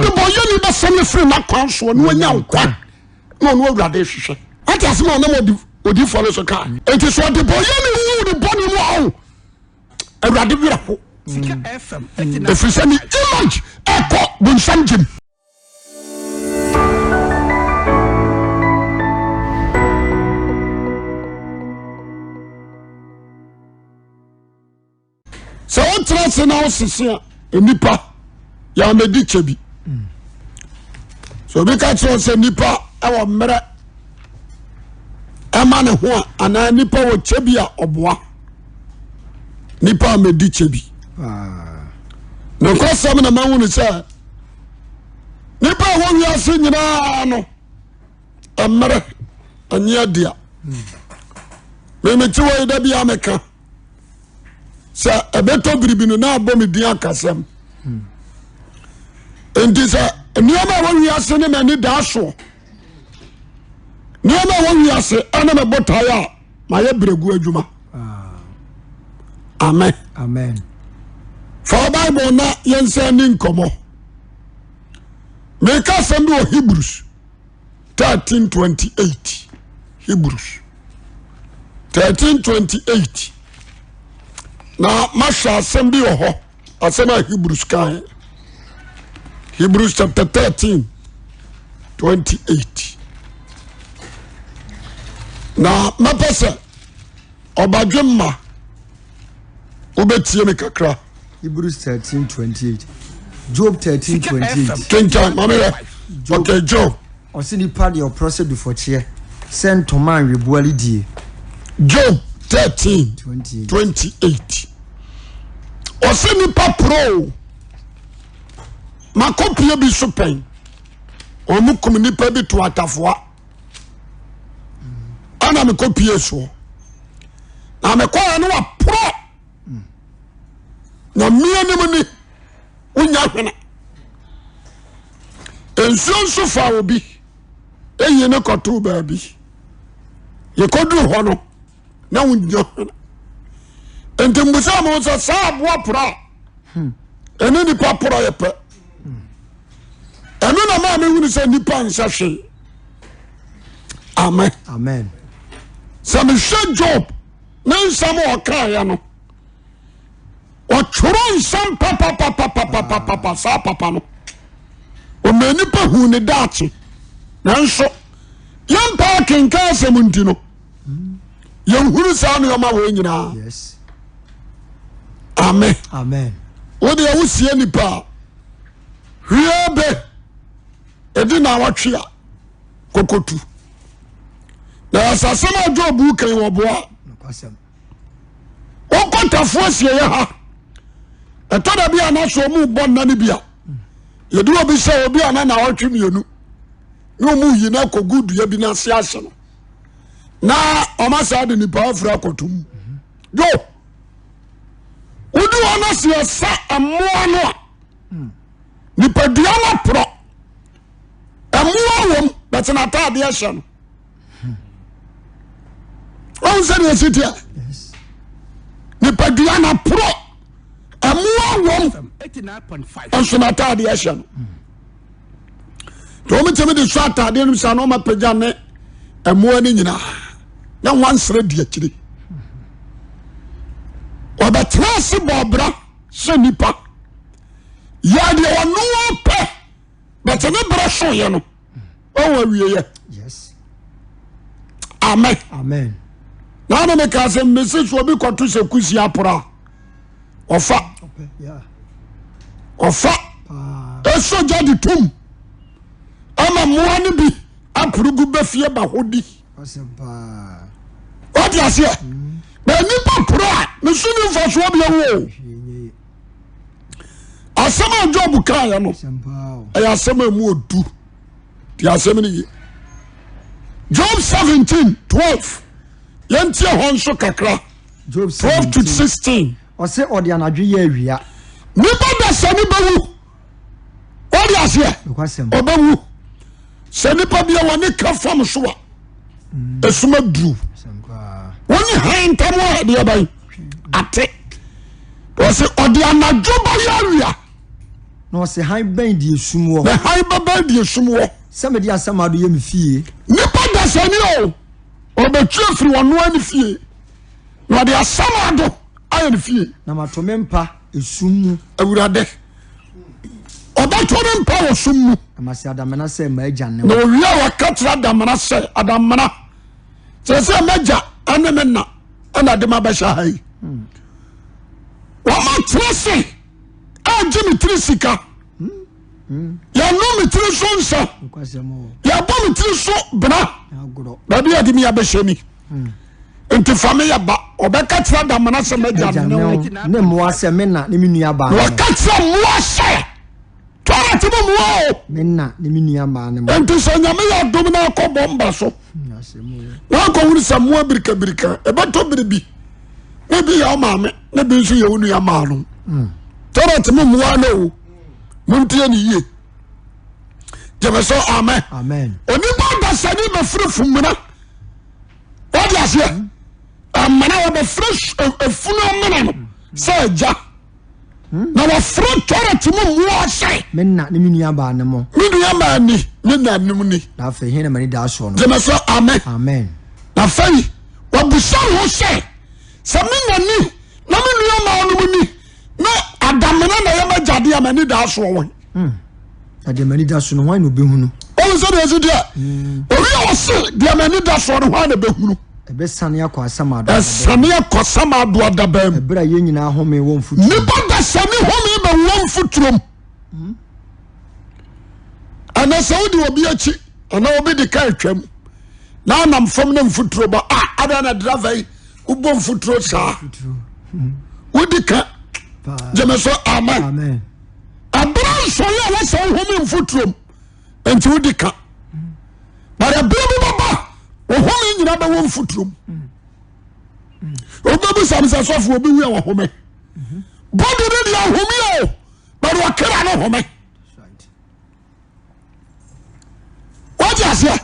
de boyeni ba sami free na kwan so no anya nkwa no no awurade hwehwe ati asema na odi fo so ka enti so de boyeni wu de boni mu awu awurade wira ko Sika FM efisani image eko bunsamjim so on trance na osisi enipa ya medi chebi so be ka tro se nipa ewo mmere ama ne ho ana nipa wo chebi a oboa nipa medi chebi no kwasam na manwu se nipa ho wiase nyina no mmere anya dia me tiwo da bia meka sa ebeto biribinu na abomi dia kasem enti sa nioma wo wiase ne mani da so nioma wo wiase ana me botaya ma ye bregu adwuma amen amen for bible na yense ni nkomo me ka sem do Hebrews 13:28 Hebrews 13:28 na masha asem bi ho asem a Hebrews kan Hebrews chapter 13:28 na mapese obadwemma obetie me kakra Hebrews 13:28 Job 13:28 Kenkan mamere okay Job osini padi oprose du fochie send to man rebuali die Job 13:28 osini papro makopie bi sopen omukum nipa bi to atafoa ana me kopie so na me kwa no wa pro na mia ne mani unya hwena enso fa obi eyi ne koto ba bi ye kodu ho no na unya hwena entembusa mo so saabo pro ene ni papro ye pe ene na ma me wunu se nipa nsa hwe amen amen some Job na nsam o kan ya no o choro nsam papa sa papa no o mani pa hu ne dachi nanso yan pa kenka asem nti no yan huru sa no ma wo nyina yes amen amen o de awusie nipa hwebe edi na watwe a kokotu na asase na Job kan wo boa kwasam o kontafo asie ya ha etoda bia na so mu bon na ne bia yedu obi se obi ana na watwe mienu no mu yi na kogudu ya bi na se ase no na o ma sa de nipa afra kotum yo udu ona se sa amoa no nipa dia na pro amoa wom betena ta de ase no on se de sitia nipa dia na pro amoa wom 89.5 on na ta de ase no to me teme de so atade no sa no ma pagya ne amoa ni nyina na wansre de akire obetra se bobra se nipa ya de ono pe betene bra so ye no o wa wie ye yes amen amen na na me ka se message obi koto se kusi apora ofa yeah ofa eso jadi tum ama muani bi apurugu befie ba hodi kwasam pa what you say na nipa pro me sunu fo so bia wo asema Job kan ya no aya asema mu odu ti asema ni Job 17:12 yantie hon so kakra Job 12-16 ose odi anadwe ye awia nipa da sani bawu what you say kwasam obawu sani pa bia woni ka fam so a esuma dru woni hantamo de abai ate ose odi anadwo ba ya awia no se han ben di esum wo na han baba di esum wo se me di asama do ye me fie nipa dasani o obetu afiri wono ani fie na de asama do aye ne fie na mato me mpa esum awurade obato me mpa wo sum mu amase adamena se ma agya ne na owia wakatra adamana se adamana se maja ane me na ana de mabasha hai wa ma trese a jimi trisika ya no me tiri so nsa ya bo me tiri so bra ba bia de mi abeshani enti fami ya ba obeka tira da mana se meja ne mo ase me na ne minua ba wa ka tira mo ase tora ti mo mo me na ne minua ba ne mo enti so nyame ya dom na ko bomba so wa ko wuri sa mo birika e ba to biribi ne bi ya ma me ne bi so ye wonu ya ma no tora ti mo mo no muntie ni ye jebeso amen oni ba da sani be free fumuna what you say amana wa be fresh efunu amana no say ja na wa free torati mu wo say me na ne minua ba ne mo minua ba ni me na nim ni na fe he na mani da so no jebeso amen na fai wa busa ho say se me na ni na minua ma no ni na adamena na ya majade amani da so won adamani da so no wan no behunu o so de so dia ori o se de amani da so no wan na behunu ebe sane akọ asama do sane akọ sama do adabam ebra ye nyina home won futuro ni ba da sane home be won futurom ana saudi obi achi ana obi de ka atwam na nam fam na futuro ba ada na driver ubom futuro sa wodi ka jemeso amen abran so ya wa so home mfuturom enti wodi ka bara bibi baba o home nyina ba won futurom obabu samsa sofo obi wi wa home body de ya home o bara wakara no home what you say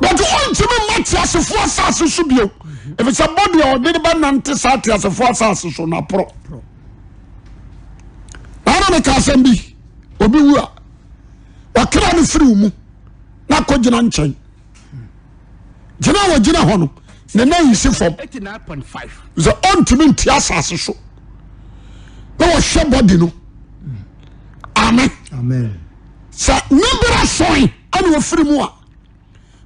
but on to me match asfo asase so bio if it's a body o de ba nante sate asfo asase so na pro ana me ka sambi obi wu a wakra no firi mu na ko gina nchen gina wa gina ho no ne na yisi fom 89.5 so on to me ntia asase so na wo hwe body no amen sa nibra soin ani wo firi mu a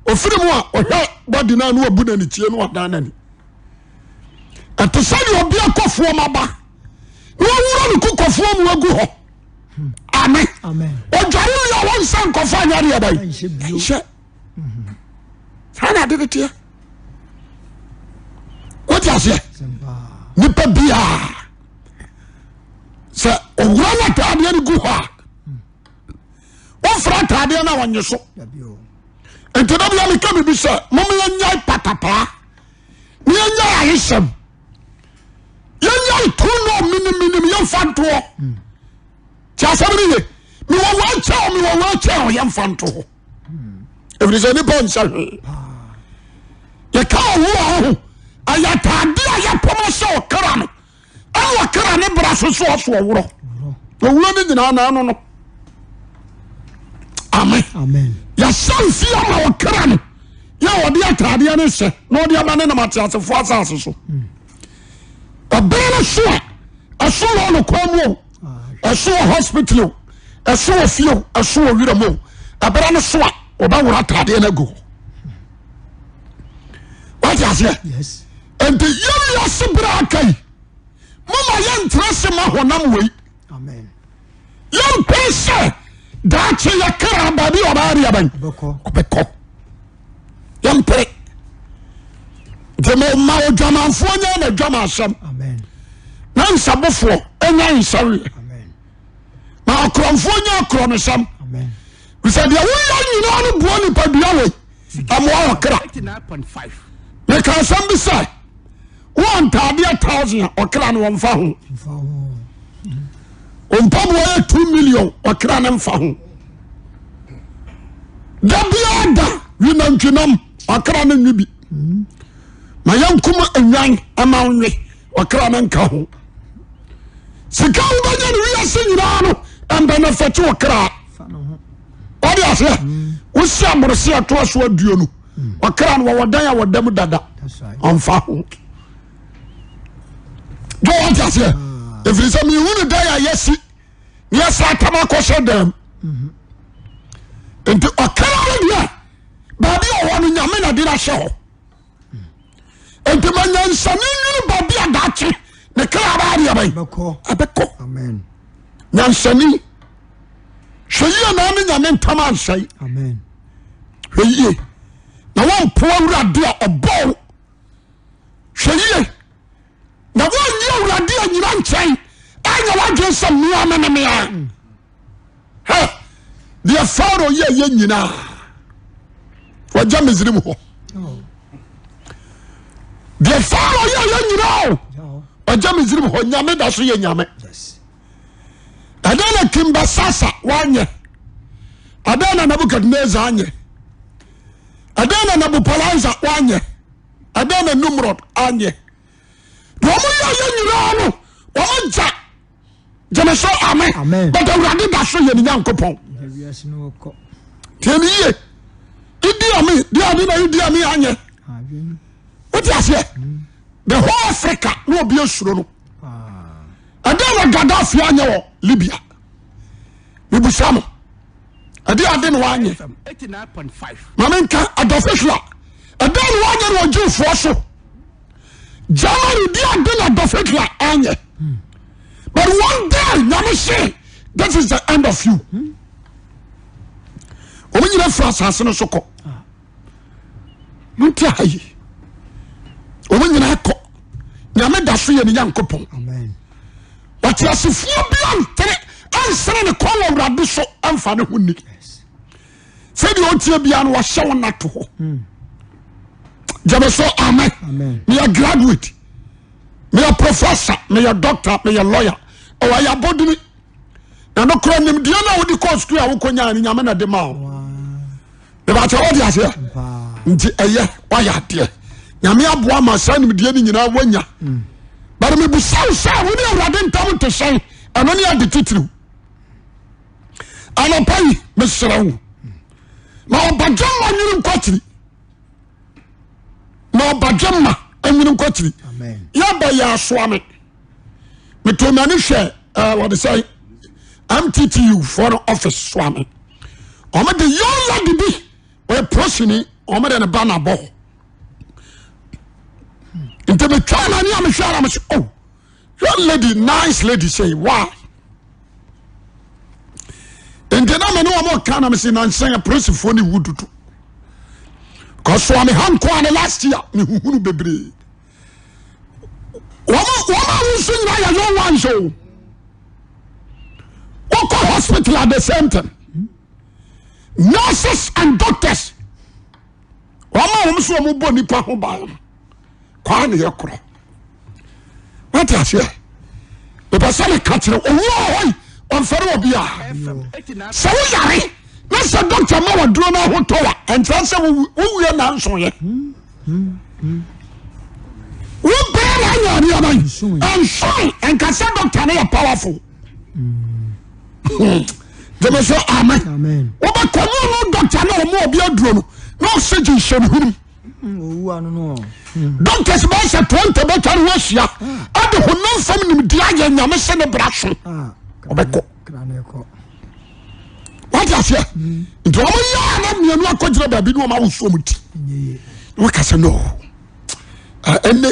o hwe body na no abu na ni tie no adan na ni ato sani obi akofo maba wọ́n kúkọ̀fọ́ mu wọ́n gu hɔ amen ọjọ́rú yà wọ́n nsá nkọ̀fọ́ anyá ni yàrá yìí ṣe sáà náà adé tiẹ̀ wọ́n ti àṣẹ nípa bíyà sẹ òwúrọ̀ náà tàdé ni gu hɔ a wọ́n fura tàdé náà wọ́n nyẹ so ntọ́nà bí yàrá ká mi bí sẹ mọ́mú yẹn nyá patapaa ní yẹn nyá àyíṣẹ́m yenya ituno minim yemfanto ti asabiri ye mi wo wa cha yemfanto every day ni bon sa ye ka wo ayatade ayapomo so kara no awo kara ne bra so woro ni nyina na no amen ya sanfi ama wo kara no ya odi atade ne hye na odi ama ne na mate asefo asase so abena so aso no kwamu aso hospital aso fio aso wiramo abera no so oba wura tade na go what you say yes and the yemi asbra kai mama yantrase ma honam wei amen yam pese da che yakara ba bi oba ria ban obeko yam pre demo ma o dwamanfo nya na dwama asam amen na nsabofo enya nsari amen ma akromfo nya akrom sam amen we said ya wo nyina no buo ni padua we amwa okra 89.5 me ka sam bi sai won tade 1000 okra no wonfa ho ompabo 2 million okra no mfa ho da biada wi nantwinam okra no nwibi ma yankuma enwan amawnwe okra na nka ho sika ubanya ni wiase nyina no and benefit you cry. What do you say? We see a mercy to us what do you know? What can what die what them dada on found. Go on, just here. If it's a me who die, yes, yes, I come across them. Into a car, Baby, I want to Yamina did a show. And to my young son, Baby, a Dachi, the car, Amen. Nansani. Show you an army, Yaman Taman say. Amen. Hey, now one poor radia or bow. Show you. Now one year radia, you don't say. I know I just some new man. Hey, the Pharaoh, you know. For Jamizrim ho. The Pharaoh, you know. Or Jamizrim ho, Yame, that's Yame. Yes. Adana Kimbasasa, 1 year. Adana Nabucodonosor, 1 year. Adana Nabupalaza, 1 year. Adana Numrod, 1 year. Woman, woman, Jack. Jamaso, amen. But I already that's your young couple. Yes, no. 10 years. Idi anye. What you say? The whole Africa no be osuro. Adana Gaddafi anye Libya. Bibusamo. Adana wanye 89.5. Mamenka adofishla. Adana wanye no ju forso. Jamani di adana adofishla anye. But one day, Nami say, that is the end of you. When you have France, has no so called. You tell you. When you have caught, Yamada Dasri and young couple. Amen. But yes, if you beyond, I'm saying the call of Rabiso and Father Winnick. Say the old Tibian was showing that to her. Jamaso, amen. Me a graduate. Me a professor, me a doctor, me a lawyer. Oh, I have body. Now, no crime, do you know what the course to our Konya in Yamana de Mao? The matter what you say. Why are dear? Yamia Buama son with the in our Wenya. But me be so we never didn't tell to say, and only had the title. And I pay Mr. Raoul. Now, Bajama, you don't now, Bajama, and you don't Amen. Yabaya Swami. Me to Manisha, what they say, MTTU Foreign Office Swami. Oma the young lady be, we're pressing Oma than a banner ball. Into the trial, I'm sure I'm oh, young lady, nice lady, say, why? And then I'm no more kind of saying, and saying a press for the wood to. Because Swami Hankwan last year, me who be. Woman who sing like a young one show. Walk hospital at the same time. Nurses and doctors. Woman who saw Muboni Pahobam. Kwani Yakura. What is here? The person catching on Ferrobia. So we are. Let's a doctor Mawa drone out Hotoa and transfer who we are now so yet. We bear and shine and can say doctor they are powerful. They may say amen. What about no doctor no more be a drone? No oxygen should him. Doctors by say 20 better Russia. I don't know from the Diag and Yamas and the Brasson. What is here? It's all you are not going to be no mouse for me. What can say no? Any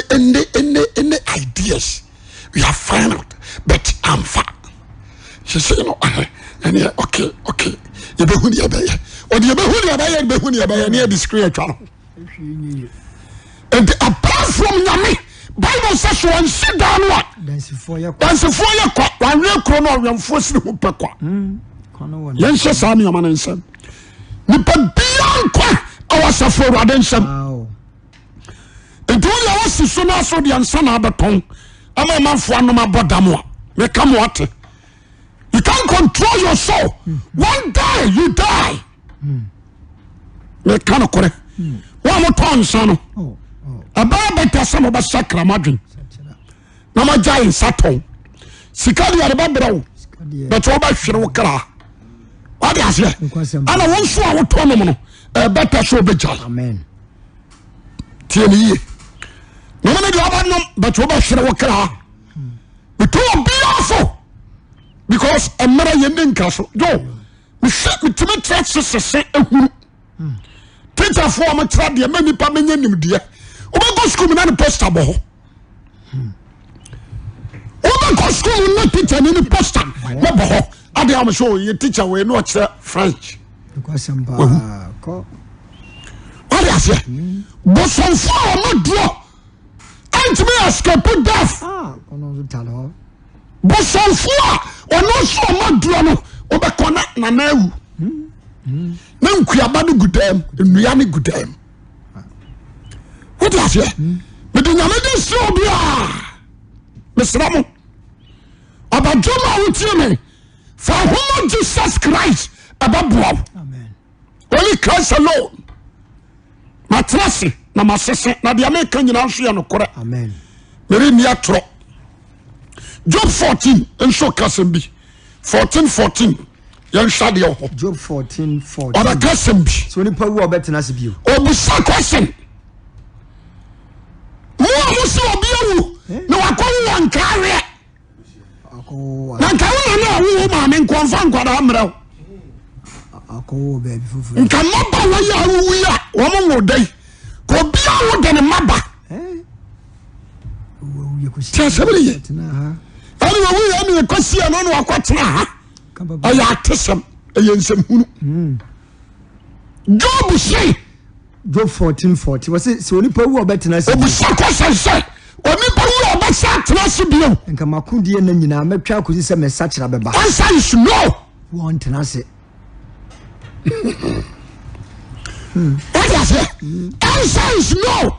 ideas we have found out, but I'm fat. She said, no, and yeah, okay. You be who you be, or you be who you be near the screen channel. And apart from Yami, Bible says one sit down what? That's for your one real chrono, one force the Pekwa. Yes, Sami, a man and son. Nipa beyond qua our suffer redemption. And all your sister so the answer Abaton. I'm a man for no bodamo. They come what? You can't control your soul. One day you die. They can't correct. One more time, son. A better son of a sacra margin. No, my giant Saturn. Sicali at the Babro. but oba hwere wo kra what dey ase ana won so a wo to no no better show be jai amen tieni ye no me dey oba no but oba hwere wo kra it will be awful because amara ye nka so do me hwe me timi trase ehuru teacher for am tra de mani pa menya nimde oba go school na poster bo oba go school na teacher ni poster na bo ade am show ye teacher we no kire French because samba ko what is it bo son for no do and me escape death ono talo bo son for ono so no do no oba kona na na ewu na nkuaba no gudam nnua ne gudam what is it me do nyame de so bia mesramo abadoma wutie me for whom Jesus Christ ababua amen only Christ alone matrasi na masese na de ameka nyina hwe ya no kore amen mere ni atro Job 14 enso kasem bi 14 yan shade ho Job 14 oba kasem bi so ni pa wo obetena se bio obusa question mo so obi awu na wakon wan kare na kawo na wo ma me nkonfa nkwada amra ako baby fufu nka maba wa ya wu ya wo mo ngodai ko bia wo de ne maba wo ye ko tia sebele ye tena ha ani wo ya mi kwasi ano no akwatena ha aya atesem eyensem hunu Job say Job 14:40 was it so ni pa wo obetena se obusa question say oni pa wo obesa tena se bio nka makudie na nyina metwa akosi se mesa kira beba answer is no won tena se what is it answer is no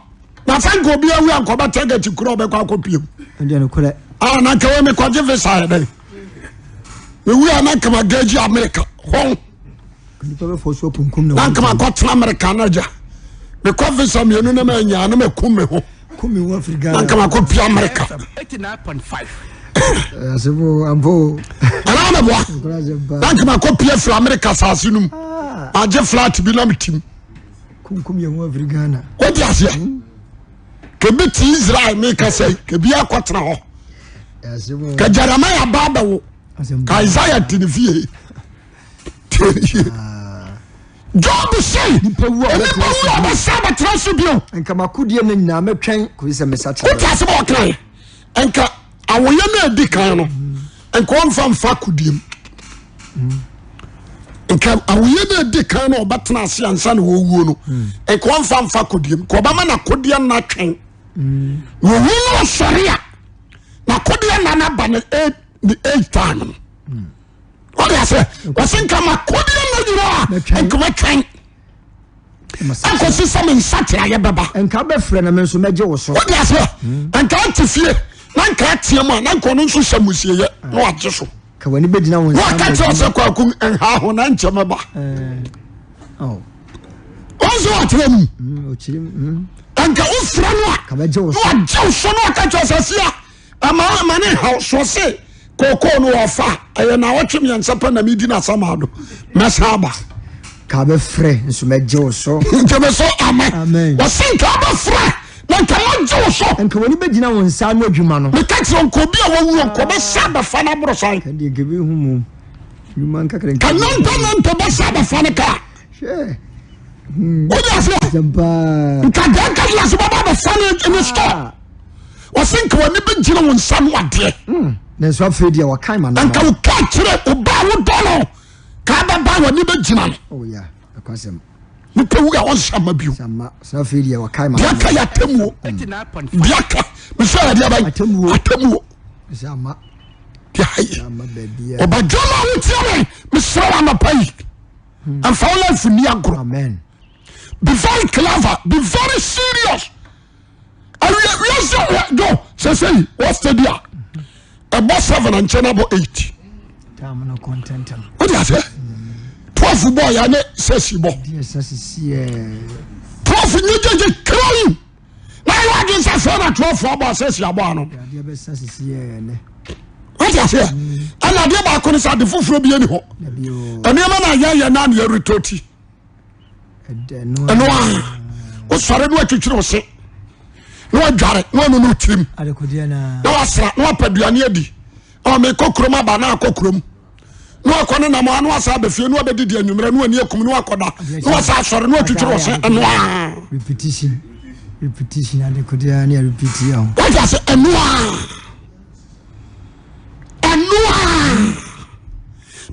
na thank go bia we anko ba tega ti kuro be kwa kopiem ende no kure na ka we me kwa je visa dey we are not kama gaji America hon ni pa be fo so punkum na na kama ko tena America na ja me kwa visa me no na ma nya na me kume ho kumi wo Africa na kama ko pia America 89.5 asebo ambo ana na boa na kama ko pia fra America sasinum aje flat bi na metim kumkum ye wo Africa na what is it ke biti Israel me ka say ke bia kwatena ho asebo ka Jeremiah baba wo ka Isaiah tinifie Job say nipa wo obesa traso bio nka makudie na nyina metwan kosi se mesa kira what is about cry enka awoye na edi kan no enka onfa kudiem enka awoye na edi kan no obatena ase ansa na wowuo no enka onfa kudiem ko ba ma na kodie na twen wo no sharia na kodie na ba na 8 time what is it wasenka makodie na dira enka watwen enko sisa me nsatira ye baba enka be frɛ na me nso meje wo so what is it enka atifie na nka tiam na nka no nso hyamusie ye na waje so ka wani begina won wa ka tse se kwa kum enha ho na nkyema ba oh onzo atram o chiri enka ufra no ka beje wo so waje so no ka tse se sia ama ne ha so se koko no ofa aye na wotwem yansapa na medi na samado mesaba ka be frɛ nso meje wo so nkeme so amen wasenka ba fra na kama je so enka wani begina won sa no adwuma no me ka tse nko bia wawu nko be saba fa na bro san kan de gebe hu mu adwuma nka kren kan non to be saba fa ne ka she what is it jamba nka da ka ya so baba be fa ne in store wasenka wani begina won sa no ade na so afedi wa kan ma na nka wo ka kire oba wo dolo ka ba wani begina no oh yeah akwasem nipa wu ya won sama biu sama so afedi wa kan ma biaka ya temu 89.5 biaka me so ya dia bai atemu sama dia haye sama baby oba joma wo tiame me so wa mapai and for life ni agro amen be very clever be very serious and we say go say what's the deal about 7 and channel 8 tam no content what do you say 12 boy ya ne sesi bo yes asisi 12 ni jeje crying na you dey say for na 12 boy sesi abo ano ya be asisi ne what do you say ana de ba ko ne sa de foforo bi ani ho ene ma na ya na na retoti eno o sore do atwitwire o se no adware no tirim adekodia na wasra no apaduane adi o me kokrom aba na kokrom no akone na mo anu asa abefie no abedidi anwumre no ani akum no akoda no asa sore no atwitwire o se eno repetition adekodia na repeat ya what is eno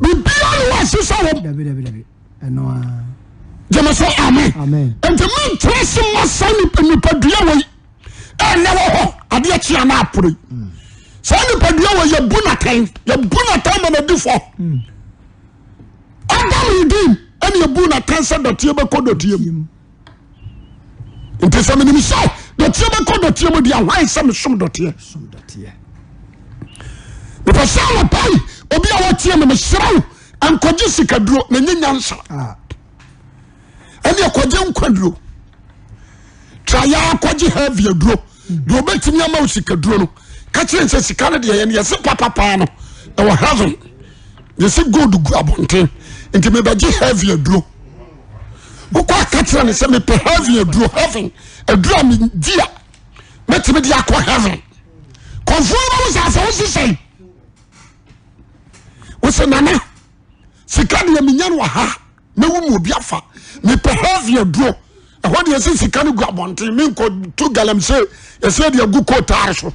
bibia no asisa wo dabi eno Jamaso amen and the man tracing my son in Padua way and never ade chia na apre so ni Padua way ya buna time and do for Adam redeem and you buna cancer dot ye be kodotie into some ni so dot ye be kodotie mo dia why some dot ye because some pai obi a watie me sraw an koji sikaduro na nyanyansa and you could quadro. Try ya quadri heavy dro. Do bet me a mouse cadro. Catching says Canada and yes, papa pano. Our heaven. You see good grab on thing. Into me by heavy dro. Who quite catching and send me per heavy dro heaven. A drum in dear. Met me the aqua heaven. Conform as I was say. What's a nana? Sicania Minyan ha. No mu biafa me behavior dro e ho de yesi sika no guabonte me ko to galam say yesi de agu ko tar so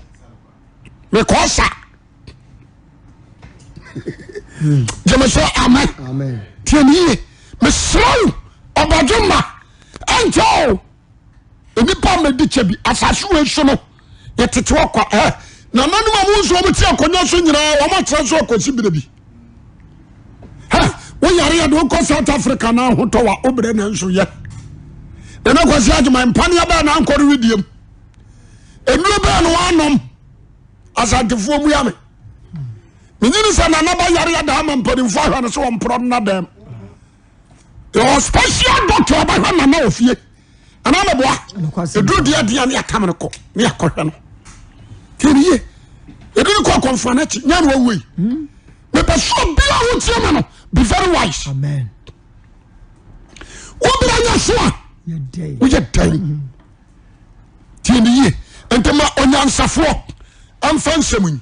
me ko sa jamaso amen tieni me slow obaduma anjo eni pa me di chebi asasu we so no yetete okwa na nanu ma mu so mo ti akonya so nyina wo ma tra so akosi birebi we yare ya do ko South Africa na hoto wa obre na nso ye de na kwasi adwuma mpane ya ba na ankore widiem enuro ba no anom asantefo mu ya me nyini sa na na ba yare ya da ma mpani fo ahwa no so mpro na dem yo special doctor ba hwa na ofie ana na boa eduro dia ne akamne ko ne akohwe no kiriye eduro ko konfront nya no wei me be so bia wo tiema no be very wise. Amen. What be so? Your day. We get time. Tieni ye. Entema onyansafo. Amfansemun.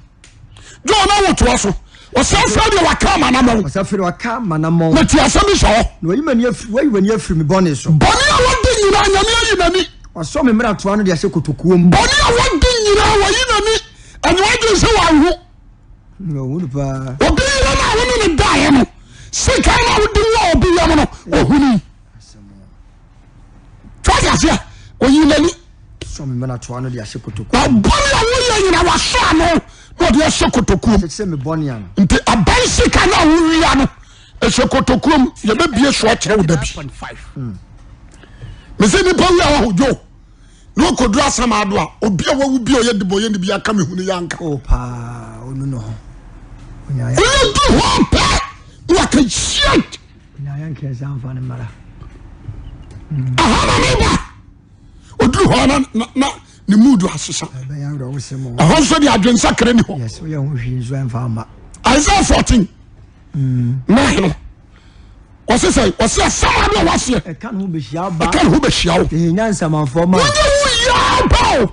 Do na wo to aso. O se afra de wakama na mo. O se afra de wakama na mo. Na ti asami so. No yi mani afri, wai wani afri me bone so. Boni a wodi nyina nyame ayi nani. O so me mra to ano de ase kotokuom. Boni a wodi nyina wayi nani. Anyo adu se wa hu. No wonu pa. Obi na wonu ne dae no. Se kan na wodi wo obi yam no ohuni twa ya oyi nani so me na to ano de ase kotoku na boni a wo ye nyina wa sha no no de ase kotoku se me boni an nti aban se kan na wo wi ano ase kotoku ye be bie so a kire wo da bi me se ni pa wi a wo jo no kodura asama ado a obi a wo bi o ye de boye ni bi aka me hunu yanka o pa onu no onya ya do ho pa like a shit. Na yanke zamfa ne mara. Aha na odru ho na ni mood asesa. Be ya ro wosemo. Aha so de adwensa kre ni ho. Yes, we yan hwi nso amfa ama. Isaiah 14. Na osese sama do wase. E kan ho be hia ba. E kan ho be hia wo. E nyansa manfo ma. Wo ya ba.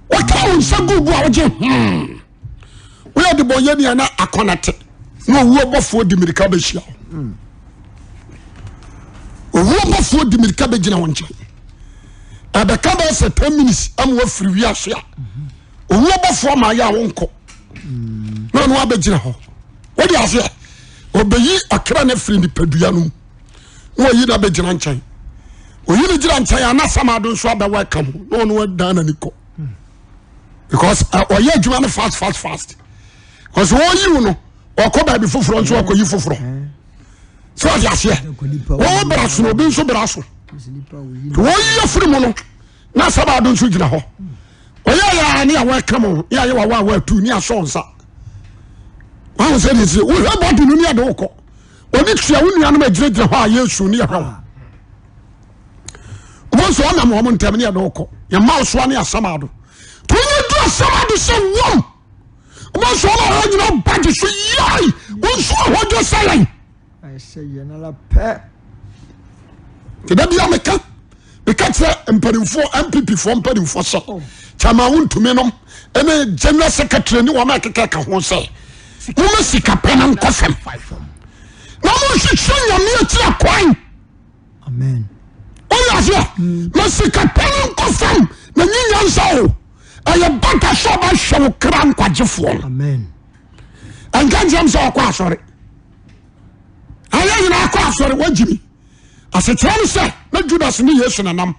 What can say go bo aje? We are the boy ni na akonate. No wo bofo di mirika be hia. Wo bofo di mirika be gina wonche. Abeka be se 10 minutes am wo free wi aso a. Wo bofo ma ya wonko. No no abegina ho. Wo di aso obeyi akra na free ni padua no. Wo yi na begina nchan. Oyi ni gira nchan ana samado so aba welcome. No no dan na niko. Because oye adwuma no fast. Because wo yi no okoba bi foforo nso akoyi foforo so ya se wo braso no bi nso braso wo yi afiri mu no na sabado nso gina ho oya ya ni awa kamo ya ye wa tu ni aso nsa wa se ni wo he body no ni ade ko oni tua wo nua no ma gire ho a Yesu ni ha wo so na mo ntam ni ade ko ya ma so ani asamado to ni do asamado se wo Mo so ma ho nyina badge so yai. Won so ho do say. I say ye na la pe. Tebe bia meka. Meka tse mpanimfo MPP fo mpanimfo so. Chama wontumi no. Ene general secretary ni wo ma keka ka ho say. Wo me sika penan kofem. Na mo hwehwe nyame atira kwan. Amen. Oh yeah, masika penan kofem na nyinya nso. Aye bata so ba hwe kran kwagefo. Amen. Anka jam so akwa asore. Aye nyina akwa asore wagimi. Asetra se na Judas ni Yesu nanam.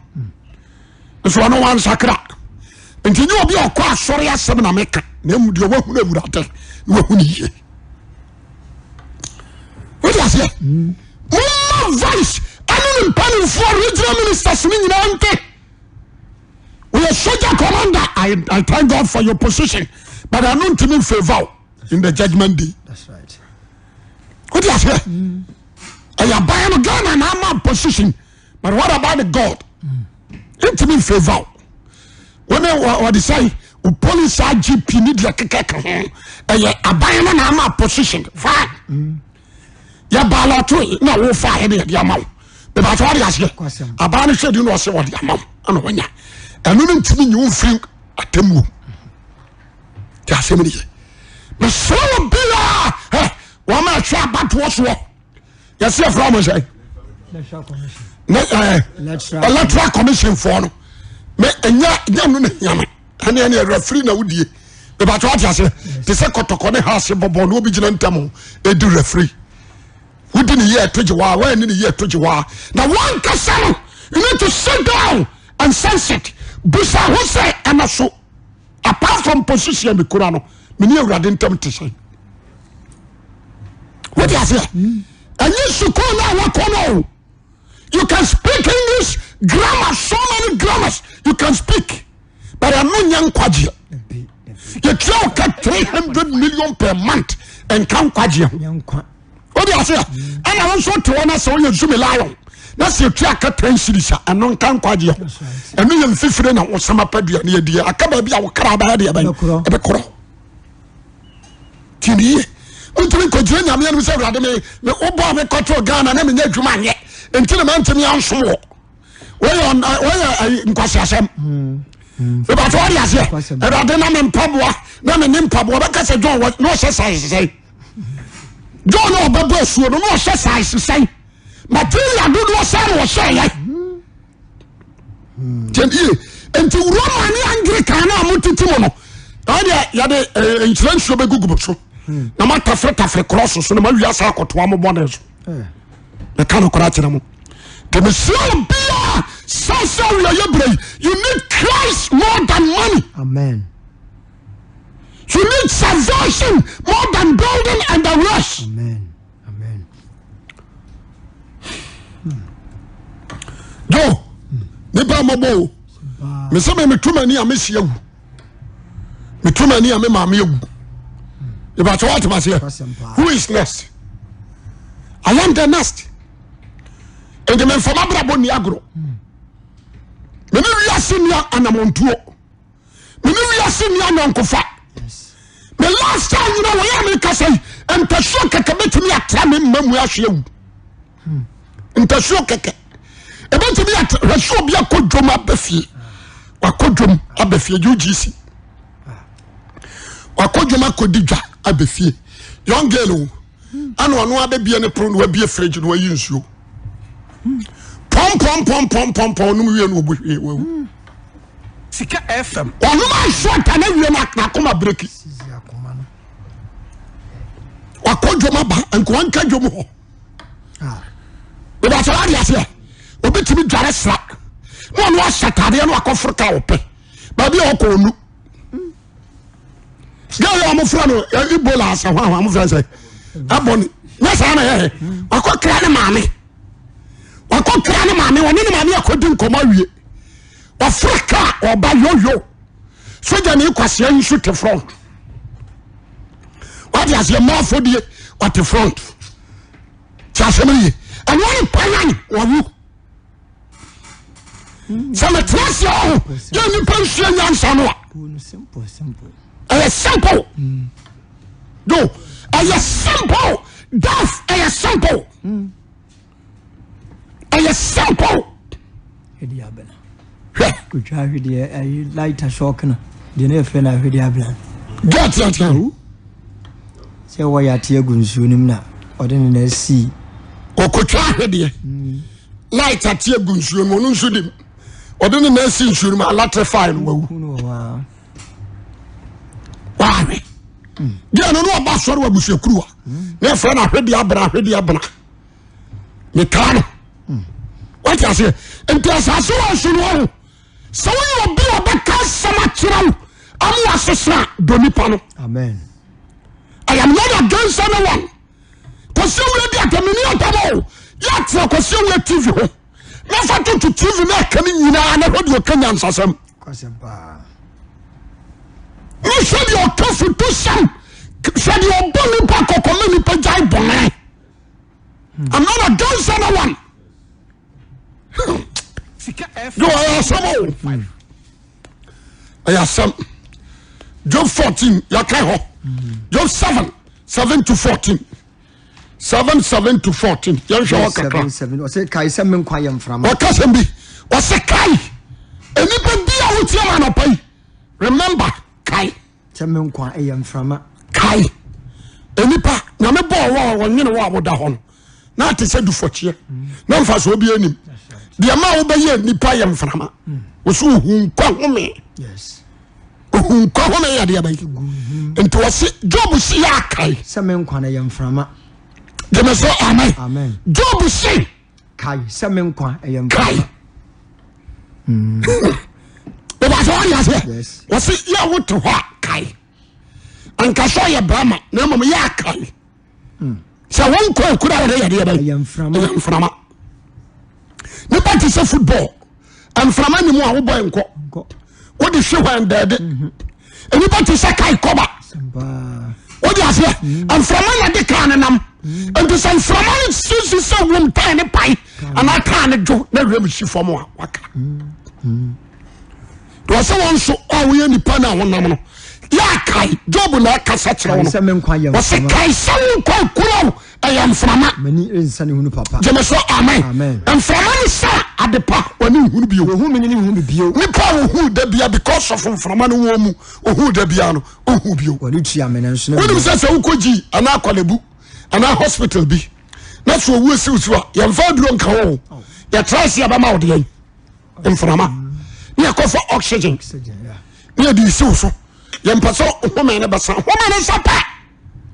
So no wan sakra. Nti ni obi akwa asore asem na meka. Na emu de wahu na wurade. Na wahu ni ye. What is it? Mama voice. Anu mpani for regional ministers ni nyina ante. We are soldier commander. I thank God for your position. But I don't even favor in the judgment day. That's right. What is it? I am buying a gun and I'm a position. But what about the God? Intimate favor. When what they say, police IGP need your kick. I buy and I'm a position. Fine. Ya balato na wo fa he de amam. Be ba tawari ase. Abana hwedi no ose wo de amam. Ana wonya. Enu no ntimi nyi wo firi atemu. Ya semini. Me so bia. Wa ma hwa bato so. Ya se from mo say. Electoral commission for no. Me enya no na nyame. Ane ane referee na wudie. Be ba tawari ase. Te se kotoko ne house bobo no obi gina ntam e di referee. We didn't hear Tojiwa, when didn't hear Tojiwa. Now, one Kasano, you need to sit down and sense it. Busa Hose and Aso. Apart from position, the Kurano, many of you didn't to say. What is it? And you should call now. You can speak English, grammar, so many grammars. You can speak. But I'm not young Kwajia. You try 300 million per month and count Kwajia. What do you say? And I also to one so you zoom lion. That's your track at 10 cities and non can quadia. And me and 50 and was some pedia near dear. I can't be our crab idea by the coro. Tini, until we join a man who said, the Obama control gun and I'm in your man yet until the man to me on small. Where in Quasasam? About what I say, about the name in Pabua, name in Pabua, because I don't want no say. John Obabo so no exercise say. Material do no say what say. Enti Roman Anglican na mutitimo no. Ya de insurance so be gugu so. Na mata freta cross so na ma wiasa akoto am bonus. Na kan okora kire mo. The Messiah bia so you need Christ more than money. Amen. You need salvation more than building and the rest. Amen. Amen. Joe, nipa mobo. Me say me tuma ni amehia wu. Me tuma ni ame maame wu. E ba what ma say? Who is next? I am the next. And the men from Abrabo ni agro. Me ni wiase ni anamontuo. Me ni wiase ni anonkofa. The last time you know where me say and to show keke betimi atra me mamu ahwe wu. Nta show keke. E betimi atra show bia kodwom abafie. Wakodwom abafie UGC. Wakodwom akodidwa abafie. Young girl anu ababie ne pro no abie fridge no ayi nsuo. Pom no wie no obohwe. Sika FM. Onu ma short na wie na koma break. Wakodwom ba enko anka dwom ho. We ba tawari ase. Obetimi dware sra. No no asatade no akofrika ope. Ba bi okonu. Girl am fra no Ebola asa ho am fra say. Aboni. Na sa na ye. Wakokra ne maame. Wakokra ne maame woni ne maame akodi nkoma wie. Africa oba yoyo. Soja ne kwase nsu te front. What is your mouth for the what the front? Chasemi. And one pan or you. Some trust you. You pension young son. Simple. simple do ɛyɛ simple death ɛyɛ simple ɛyɛ simple hwede abena kutwa hwede ayi lighter shock no de na efe na hwede abena get that se wo ya te agu nsuo nim na ɔde ne na si okotwa hwede light ate agu nsuo no no nsuo dim ɔde ne na si nsuo no electrify no wawu waawe dia no no aba sɔre wa busuakuruwa na efe na hwede abena ne kan what you say enti asase wa so no so we obi obeka sama kyerɛw amu asesa do nipa no amen I am not against anyone because we dey atamini atamo ya tira because we TV ho na fa to TV na kan nyina na ho de okanya nsasam kwase ba ni so de okafu to sam so de obo nipa kokoma nipa jai bone I'm not against anyone no, I have some. Job 14, Yakaho. Job 7 to 14. 7 to 14. 7. Was it Kai Semen Quayam from Wakasembi? Was a Kai? And you can be out here and pay. Remember, Kai. Semen Quayam from Kai. Enipa, Namebo, or you know what the hon. Not to say do for cheer. No fast will be any. The amount by ye nipa yam frama was who call me. Yes. Who call me at the abay. And to us, Job see Kai. Semen Quayam from They must say amen. Amen. Job see Kai Semen Quayam Kai. But that's all you say. Yes. Was it ya want to what Kai? And Kashoya Brahma, no mamma ya Kai. So one call could I am from frama. Nipa ti say football and from any more wo boy nko what the show and dead and nipa ti say kai koba what you say and from any de kan nam and to say from any sisi say won tan ne pai and I kan do na rem shi form waka do say won so we nipa na wonam no ya kai job na kasa kire wono wo say kai say ko kuro I am from many insane hunu papa. Jemeso amen. Amen. And from any sa adepa wani hunu bio. Who many hunu bio. Nipa who de bia because of from any womu who de bia no who bio. Wani tia mena nso na. Woni say ukoji ana kwalebu ana hospital bi. Na so wu si usu a yemfa duro nka wo. Ya trace aba ma wo de yen. Mframa. Ni akofa oxygen. Ni di si usu. Yempa so home ne basa. Home ne sapa.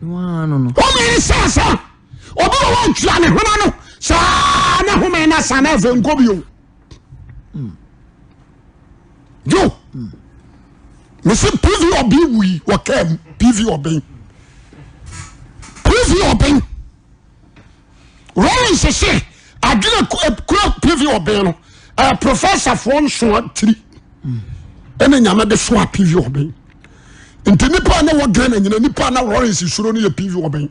No. Home ne sasa. Obi wa ntwa ne hona no saa na home na sana efe nkobio jo me se PV obi wi wakam PV obi Rollins se agina kura PV obi no professor fon so 3 ene nyama de so PV obi nti nipa na wo gana nyina nipa na Rollins suro no ye PV obi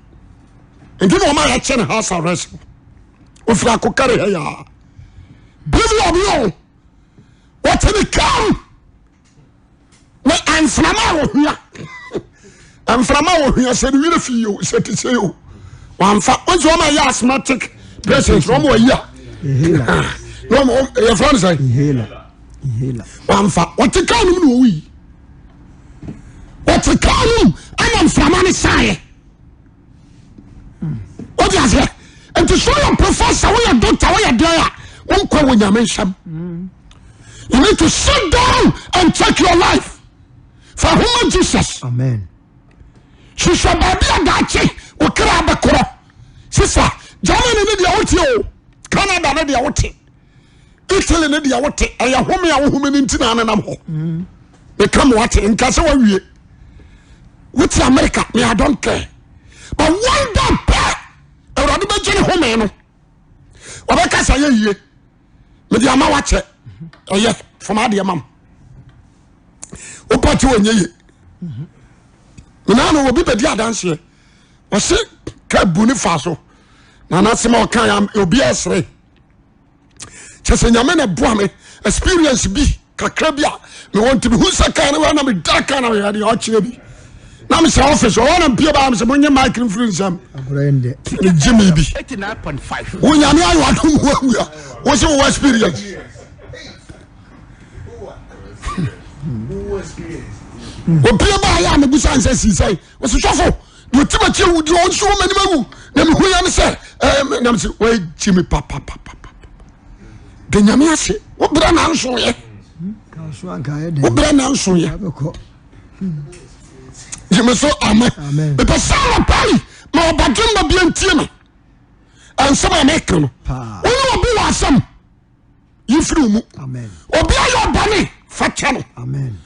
nti no ma ya che na house arrest ofra ko kare ya PV obi o what the come na amframa wo hia amframa wo hia se ni fi yo se ti se yo wamfa onzo ma ya asthmatic patient no mo ya no mo ya friend say hela wamfa what the come no wi what the come am amframa ni sai what you say and to show your professor we are doctor we are there won kwa wo nyame nham you need to sit down and check your life for whom Jesus amen shisha baby agache okra abekoro sisa Germany ne dia wote o Canada ne dia wote Italy ne dia wote eya home ya home ne ntina anam ho be come wote nkase wa wie wote America me I don't care but one day Eradi be jeni home no obeka sa ye me dia ma wache oye from ade mam opati wonye ye no obi be dia danse o se ka buni faso na na se ma o kan ya obi esre chese nyame na boa me experience bi kakra bi a me want to be who say kan na me da kan na ya de o chire bi na me say office o na mpie ba me say monye mic influence am abrende Jimmy bi 89.5 wo nya me ayo adom wo wo say wo experience opie ba ya me busa nse sisai wo say sofo do timachi wo di on so mani mawu na me hu ya me say na me say we Jimmy papa de nyame ase wo bra na nso ye so anka ye de wo bra na nso ye abeko Jimmy so amen be person pali ma obadum ba bi antie me ansama me kan no wo obi wa asam yifiri mu amen obi ayo bani fa chano amen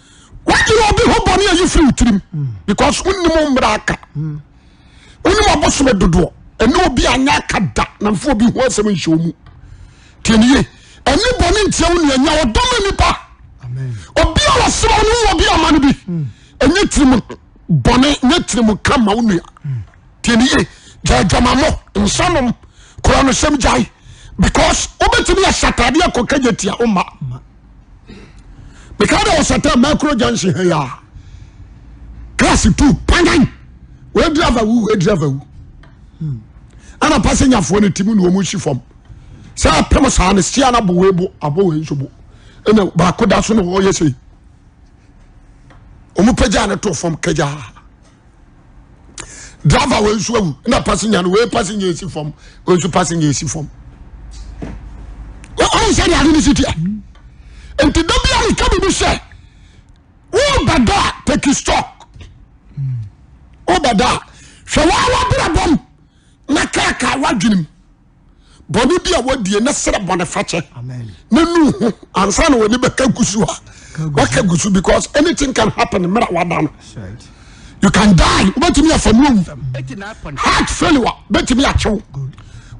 what you obi ho bani yifiri utrim because unnim mbraka unnim abosom dodo ene obi anya kada na mfo obi ho asam nhwomu tieniye ene bani ntia wo anya odom nipa amen obi awo sro no obi amane bi enye trim bani nye trim kama wo nua tieniye jajamamo nsanom kora no sem jai because obetimi ya satade akokajetia oma because there was a time macro junction here class 2 pangan we driver wu ana passenger fo ne timu no mu shi fom sa pem sa ne sia na bo webo abo we nsobo ena ba koda so no wo yesi omu peja na to fom kaja driver we nso awu na passenger no we passenger esi fom we nso passenger esi fom o say ya ni city enti do bia ni ka bi say wo bada take stock o bada hwe wa bra bom na kaka wadwenim boni bia wadie na sere bone fache amen na nu ho ansa na woni be ka gusu ha waka gusu because anything can happen mera wadan right you can die betimi afamum 89.5 heart failure betimi achew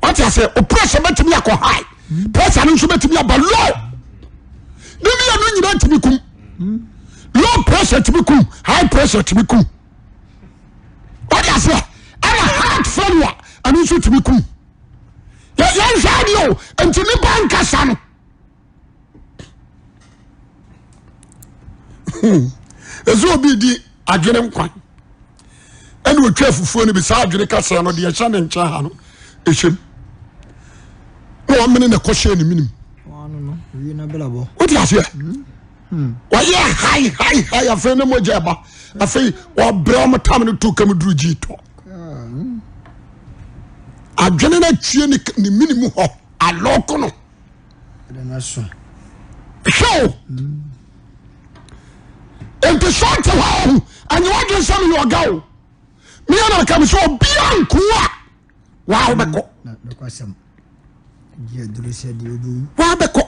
what you say oppression betimi akọ high pressure no so betimi abalo demi anu nyina timi kum low pressure timi kum high pressure timi kum what you say ana heart failure anu so timi kum ya radio entimi banka san ezo bi di adwene nkwan ene otwa fufuo ne bi sa adwene kasa no de ya hya ne ncha ha no ehwem no amene na kohye ne minim wano no wi na belabo what you say wa ya high afa ne moja ba afa wa brom tam ne to kam duru jito adwene na tue ne minim ho aloko no de na so show ente short ho anyi wadwe sam yo gawo me na kam so biankoa wa obeko na kwasam je duru se de obu wa beko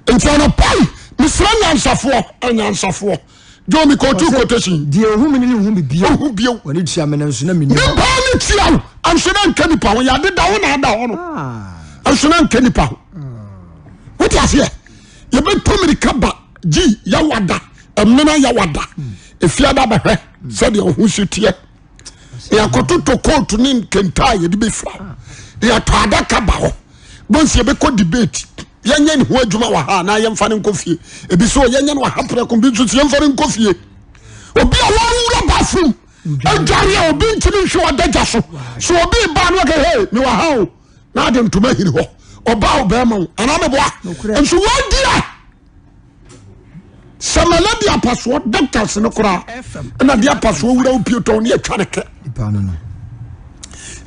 ente na pai misra nyansafo jo mi ko tu quotation die ohum ni hu bibia hu bio wani tia me na nso na mini ni ba ni tia ansuna nkani pa wo ya de da wo na da wo no ansuna nkani pa what you say ye be to mi kaba ji ya wada emena ya wada efiada ba hwe se de ohun hyetie ya kototo court ni kenta ye de be fra ya to adaka ba ho bonse ye be ko debate yenye ni ho adwuma wa ha na ye mfa ne nkofie ebi so yenye no ha pre ko bi so ye mfa ne nkofie obi a won bathroom adware obi ntimi hwe odaja so so obi ba no ke hey me wa ha o na de ntoma hiri ho oba oba ma ana me boa enso wondia samala dia paso doctors no kura na dia paso wura opieto ne atwa ne ke dipa no no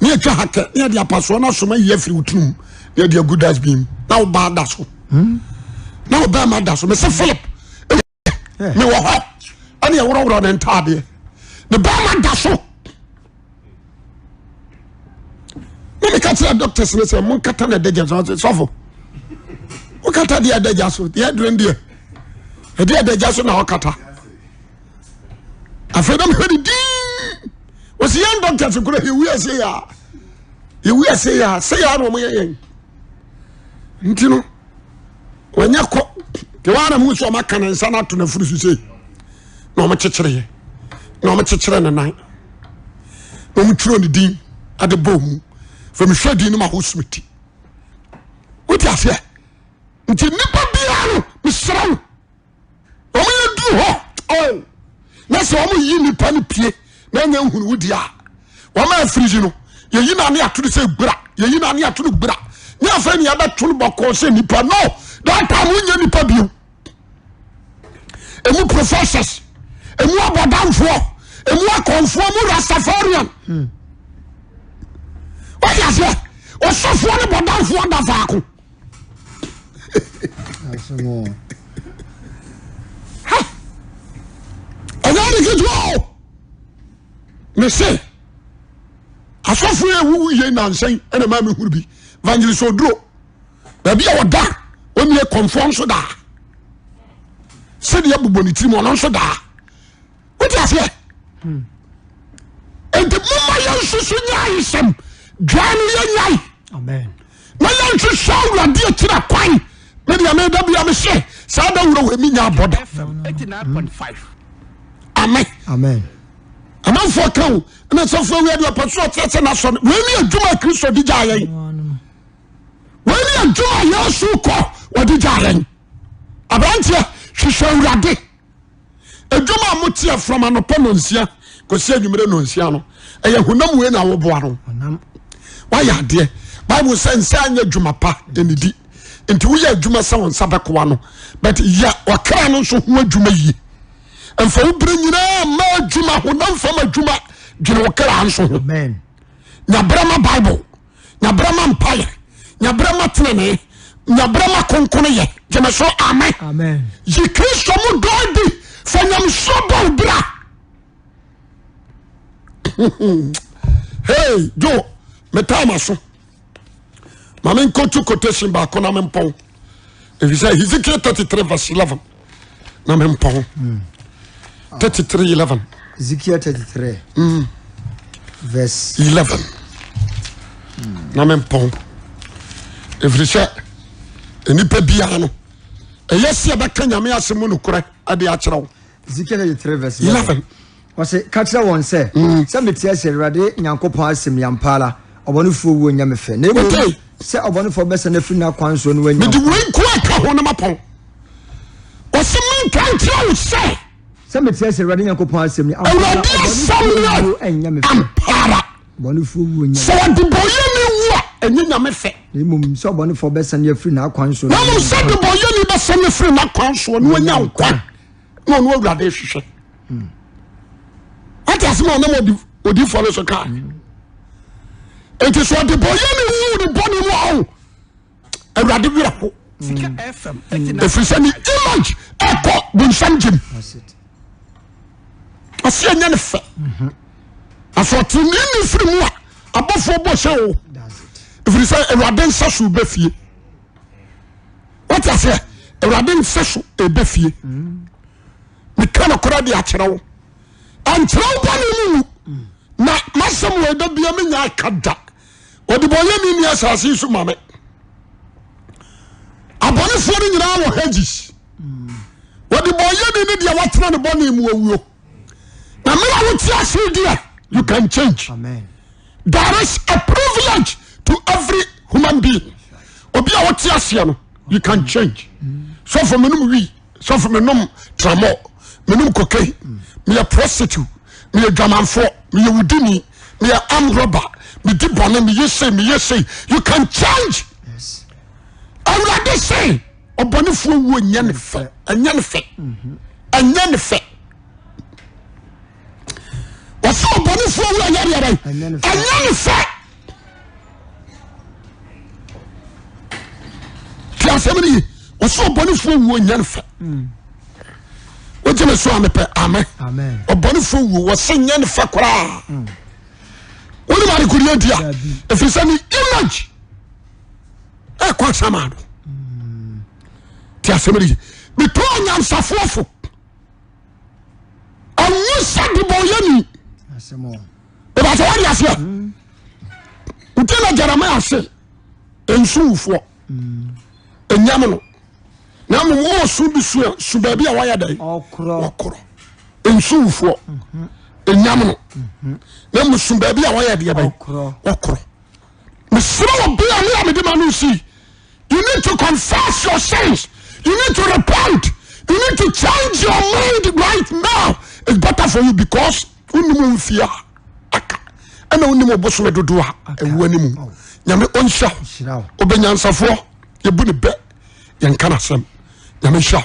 ne atwa hake ne dia paso na soma ye firi utunum ne dia good as beam na oba da so na oba ma da so me se Philip me wo ha ani ya wura na ntade ne ba ma da so me ka tell doctors ne say mon kata na deja so fo o kata dia deja so dia dren dia e dia deja so na o kata afedam hedi di o si yan doctors ko he wi say ya no mo yen ntino wanya ko ke wana mu so maka na nsa na to na furu su sei na o mo chechire na nan o mu turo ni din ade bom from shadi no ma hosmiti what you say nti nipa bia no misrawo o mo du ho oh na so o mo yi nipa ni pie na nya hunu wudi a wa ma afiriji no ye yi na ne aturu se gbra ye yi na ne aturu gbra nya afa ne ya betun boko se nipa no that time nya nipa bio emu professors emu abodamfo emu akonfo mu Rastafarian what ya say o sofo ne bodamfo da faako asemo Anyani kitwa me say asofo ewu ye nansen ene ma me huru bi evangelist Oduro da bia woda oni e conform so da se de abuboni ti mo no so da what ya say ente mama yansusu nya isem dwan ye nyai amen na yansu shawra de akira kwan me de me da bia me say sa da wuro we mi nya boda FM 89.5. amen amen amanfo kan na sofo we de paso tete na so we ni adwuma Kristo di jayen we ni adwuma Yesu ko wo di jayen abrantie hwehwe urade adwuma motie from anopo no nsia ko se adwumere no nsia no eye honam we na wo boa no onam wa ya de Bible say nsa anya adwuma pa enidi enti wo ya adwuma sa won sabekwa no but ya wakra no so ho adwuma yi emfa ubere nyina ma adwuma honam fam adwuma dwene wakra anso ho amen nya brama Bible nya brama empire nya brama tenene nya brama konkono ye jeme so amen amen yi Kristo mu dodi fanyam so bo bra hey jo metama so mamen kotu quotation ba kona mempon if say Ezekiel 33 verse 11 na mempon 33:11 Ezekiel 33 verse 11 na mempon if say enipa bia no eyesi abeka nyame asemu no kore ade a kyerɛw Ezekiel 33 verse 11 wase katra won se se metia se Awurade Nyankopɔn asem yampala obonufo wo nyame fe na ebo Okay. se obonufo besa na fi na kwan so no me wanya di wenku aka ho na mapon osemen kan tell say se metia se Awurade Nyankopɔn asem ni Awurade asem ni nyame fe ampara obonufo wo nyame so de boye ni wo enye nyame fe na mum se obonufo besa na fi na kwan so na mo se de boye ni be se ne free na kwan so no anya nkwa no no Awurade hwehwe ati asema na mo odi follow so ka enti so de boye ni wo de boni mo aw Awurade wira ho Sika FM 89.5. if you say image echo bunsam jim that's it ase anya ne fe aso ni free mu a abofo bo hye wo that's it if you say Awurade nsa so be fie what I say Awurade nsa so e be fie me kana kora de a kyerɛw ankyerɛw ba ne mu na masɛm we da bia me nya kada odi boye ni asase so mame abonefo ni nyina wo hedges odi boye ni dia watena ne bone mu awuo na me wo ti ase dia you can change amen there is a privilege to every human being obi a wo ti ase no you can change so for menum wi so for menum tramo menum cocaine me a prostitute me a gamanfo me a wudini me a armed robber me di bone me yese you can change yes Awurade say obonefo wo nya ne fe anya ne fe anya ne fe wasa obonefo wo anya ne fe Anya ne fe. anya ne fe tiasemni wasa obonefo wo nya ne fe wajeme so amepe amen amen obonefo wo wasa nya ne fe kora woni mari kuriya dia if you say image e kwa samado ti asemri bi to nyansafofo anwu sadi boyani asemo e ba so wadi ase utela Jeremiah se ensufo enyam no na mo wo su bi su ba bi a waya dai okro okoro ensufo enyam no na mo su ba bi a waya de bai okro okoro mesro obi a me amede ma no si. You need to confess your sins. You need to repent. You need to change your mind right now. It's better for you because wonim mfia aka ana wonim obosome dodo a ewu animu nyame onhya Shirawo. obenyansafo yebu ne be yenka nasem nyame hya